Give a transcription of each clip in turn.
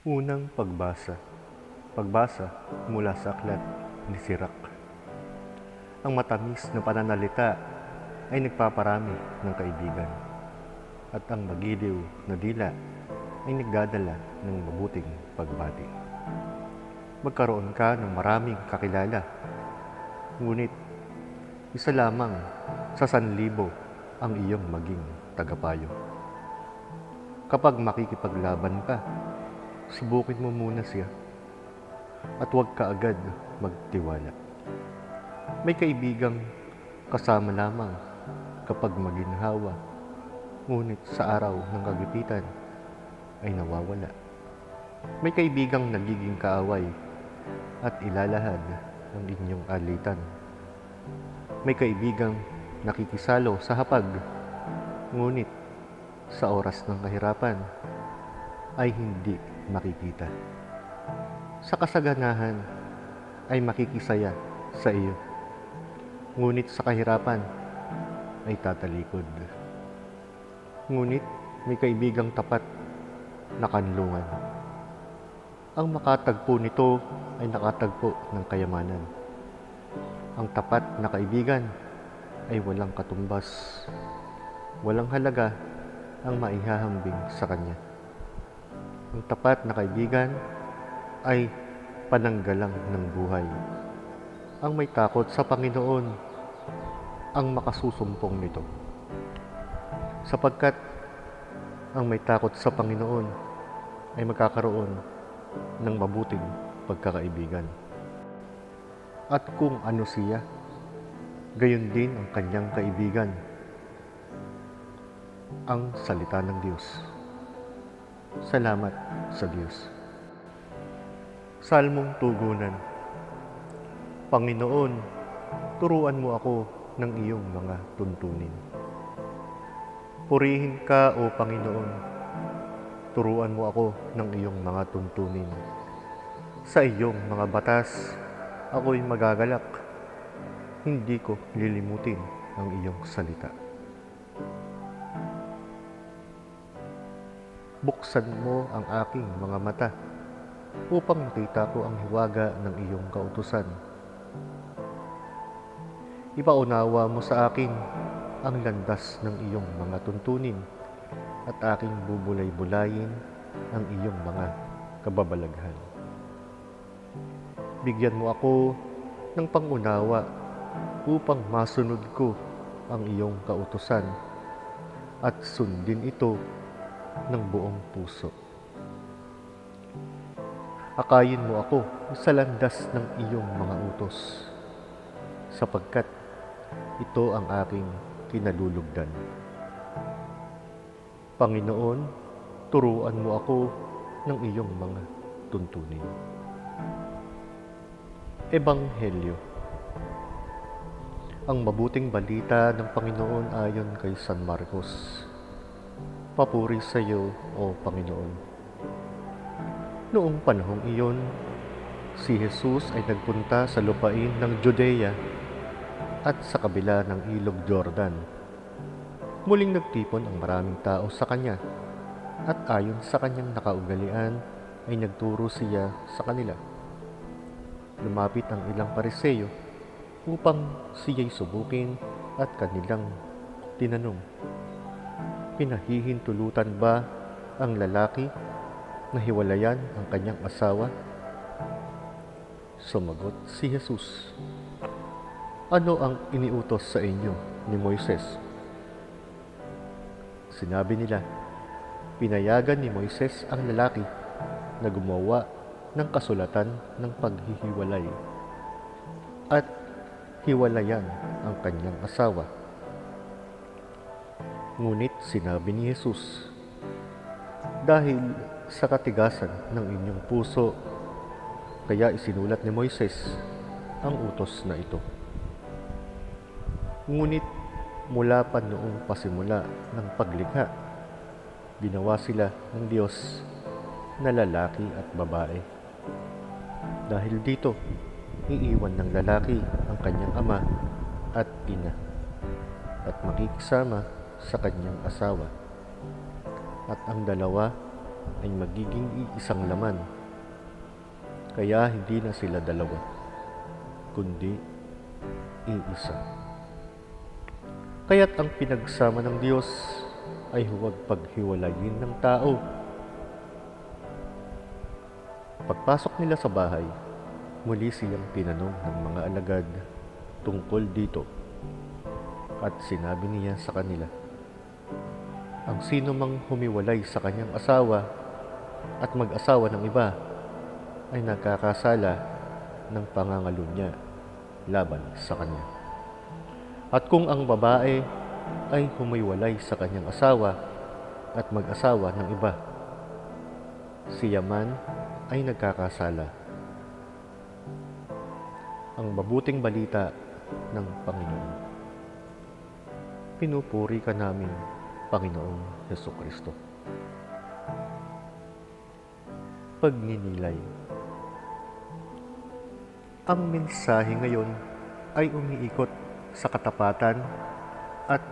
Unang pagbasa. Pagbasa mula sa aklat ni Sirach. Ang matamis na pananalita ay nagpaparami ng kaibigan, at ang magiliw na dila ay nagdadala ng mabuting pagbati. Magkaroon ka ng maraming kakilala, ngunit isa lamang sa 1,000 ang iyong maging tagapayo. Kapag makikipaglaban ka, subukin mo muna siya at huwag ka agad magtiwala. May kaibigang kasama lamang kapag maginhawa, ngunit sa araw ng kagipitan ay nawawala. May kaibigang nagiging kaaway at ilalahad ang inyong alitan. May kaibigang nakikisalo sa hapag, ngunit sa oras ng kahirapan ay hindi makikita. Sa kasaganahan ay makikisaya sa iyo, ngunit sa kahirapan ay tatalikod. Ngunit may kaibigang tapat na kanlungan. Ang makatagpo nito ay nakatagpo ng kayamanan. Ang tapat na kaibigan ay walang katumbas. Walang halaga ang maihahambing sa kanya. Ang tapat na kaibigan ay pananggalang ng buhay. Ang may takot sa Panginoon ang makasusumpong nito. Sapagkat ang may takot sa Panginoon ay magkakaroon ng mabuting pagkakaibigan. At kung ano siya, gayon din ang kanyang kaibigan. Ang salita ng Diyos. Salamat sa Diyos. Salmong tugunan. Panginoon, turuan mo ako ng iyong mga tuntunin. Purihin ka, O Panginoon. Turuan mo ako ng iyong mga tuntunin. Sa iyong mga batas, ako'y magagalak. Hindi ko lilimutin ang iyong salita. Buksan mo ang aking mga mata upang makita ko ang hiwaga ng iyong kautusan. Ipaunawa mo sa akin ang landas ng iyong mga tuntunin at aking bubulay-bulayin ang iyong mga kababalaghan. Bigyan mo ako ng pangunawa upang masunod ko ang iyong kautusan at sundin ito ng buong puso. Akayin mo ako sa landas ng iyong mga utos, sapagkat ito ang aking kinalulugdan. Panginoon, turuan mo ako ng iyong mga tuntunin. Ebanghelyo. Ang mabuting balita ng Panginoon ayon kay San Marcos. Papuri sa iyo, O Panginoon. Noong panahong iyon, si Jesus ay nagpunta sa lupain ng Judea at sa kabila ng ilog Jordan. Muling nagtipon ang maraming tao sa kanya at ayon sa kanyang nakaugalian ay nagturo siya sa kanila. Lumapit ang ilang Pariseo upang siya'y subukin at kanilang tinanong, pinahihintulutan ba ang lalaki na hiwalayan ang kanyang asawa? Sumagot si Jesus, ano ang iniutos sa inyo ni Moises? Sinabi nila, pinayagan ni Moises ang lalaki na gumawa ng kasulatan ng paghihiwalay at hiwalayan ang kanyang asawa. Ngunit sinabi ni Jesus, dahil sa katigasan ng inyong puso, kaya isinulat ni Moises ang utos na ito. Ngunit mula pa noong pasimula ng paglikha, ginawa sila ng Diyos na lalaki at babae. Dahil dito, iiwan ng lalaki ang kanyang ama at ina at makikisama sa kanyang asawa, at ang dalawa ay magiging iisang laman. Kaya hindi na sila dalawa, kundi iisa. Kaya't ang pinagsama ng Diyos ay huwag paghiwalayin ng tao. Pagpasok nila sa bahay, muli siyang tinanong ng mga alagad tungkol dito. At sinabi niya sa kanila, ang sino mang humiwalay sa kanyang asawa at mag-asawa ng iba ay nagkakasala ng pangangalunya laban sa kanya. At kung ang babae ay humiwalay sa kanyang asawa at mag-asawa ng iba, siya man ay nagkakasala. Ang mabuting balita ng Panginoon. Pinupuri ka namin, Panginoong Hesukristo. Pagninilay. Ang mensahe ngayon ay umiikot sa katapatan at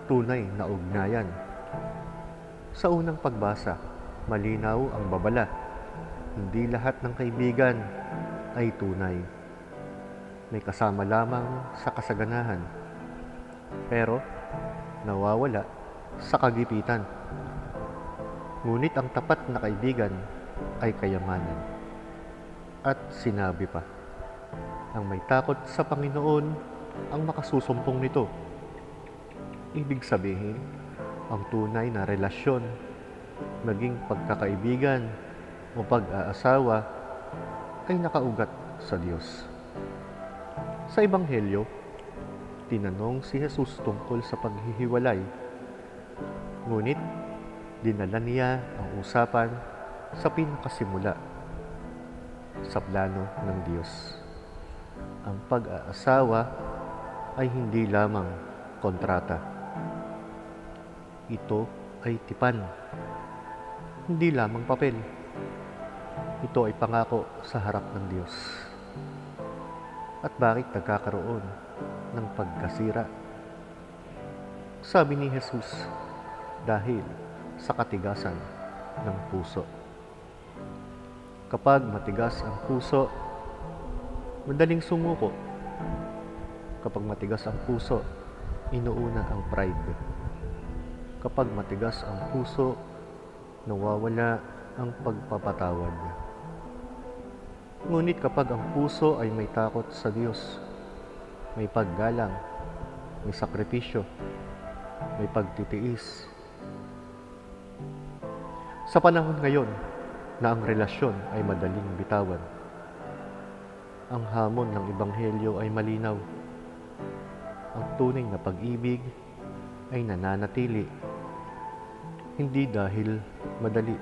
tunay na ugnayan. Sa unang pagbasa, malinaw ang babala. Hindi lahat ng kaibigan ay tunay. May kasama lamang sa kasaganahan, pero nawawala sa kagipitan. Ngunit ang tapat na kaibigan ay kayamanan. At sinabi pa, ang may takot sa Panginoon ang makasusumpong nito. Ibig sabihin, ang tunay na relasyon, maging pagkakaibigan o pag-aasawa, ay nakaugat sa Diyos. Sa Ebanghelyo, tinanong si Jesus tungkol sa paghihiwalay. Ngunit, dinala niya ang usapan sa pinakasimula, sa plano ng Diyos. Ang pag-aasawa ay hindi lamang kontrata. Ito ay tipan, hindi lamang papel. Ito ay pangako sa harap ng Diyos. At bakit nagkakaroon ng pagkasira? Sabi ni Jesus, dahil sa katigasan ng puso. Kapag matigas ang puso, madaling sumuko. Kapag matigas ang puso, inuuna ang pride. Kapag matigas ang puso, nawawala ang pagpapatawad. Ngunit kapag ang puso ay may takot sa Diyos, may paggalang, may sakripisyo, may pagtitiis. Sa panahon ngayon na ang relasyon ay madaling bitawan, ang hamon ng Ebanghelyo ay malinaw. Ang tunay na pag-ibig ay nananatili, hindi dahil madali,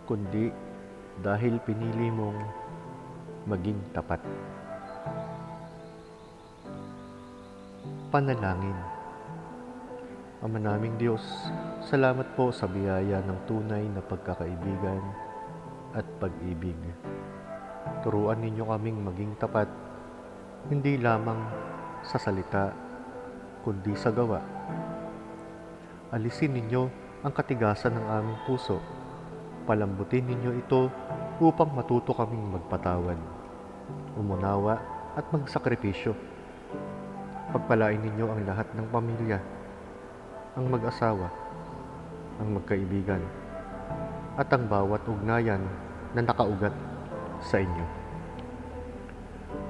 kundi dahil pinili mong maging tapat. Panalangin. Ama naming Diyos, salamat po sa biyaya ng tunay na pagkakaibigan at pag-ibig. Turuan ninyo kaming maging tapat, hindi lamang sa salita, kundi sa gawa. Alisin ninyo ang katigasan ng aming puso. Palambutin ninyo ito upang matuto kaming magpatawad, umunawa at magsakripisyo. Pagpalain ninyo ang lahat ng pamilya, ang mag-asawa, ang magkaibigan, at ang bawat ugnayan na nakaugat sa inyo.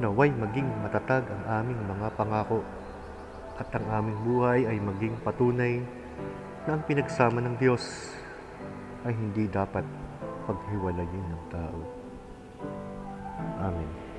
Naway maging matatag ang aming mga pangako at ang aming buhay ay maging patunay na ang pinagsama ng Diyos ay hindi dapat paghiwalayin ng tao. Amen.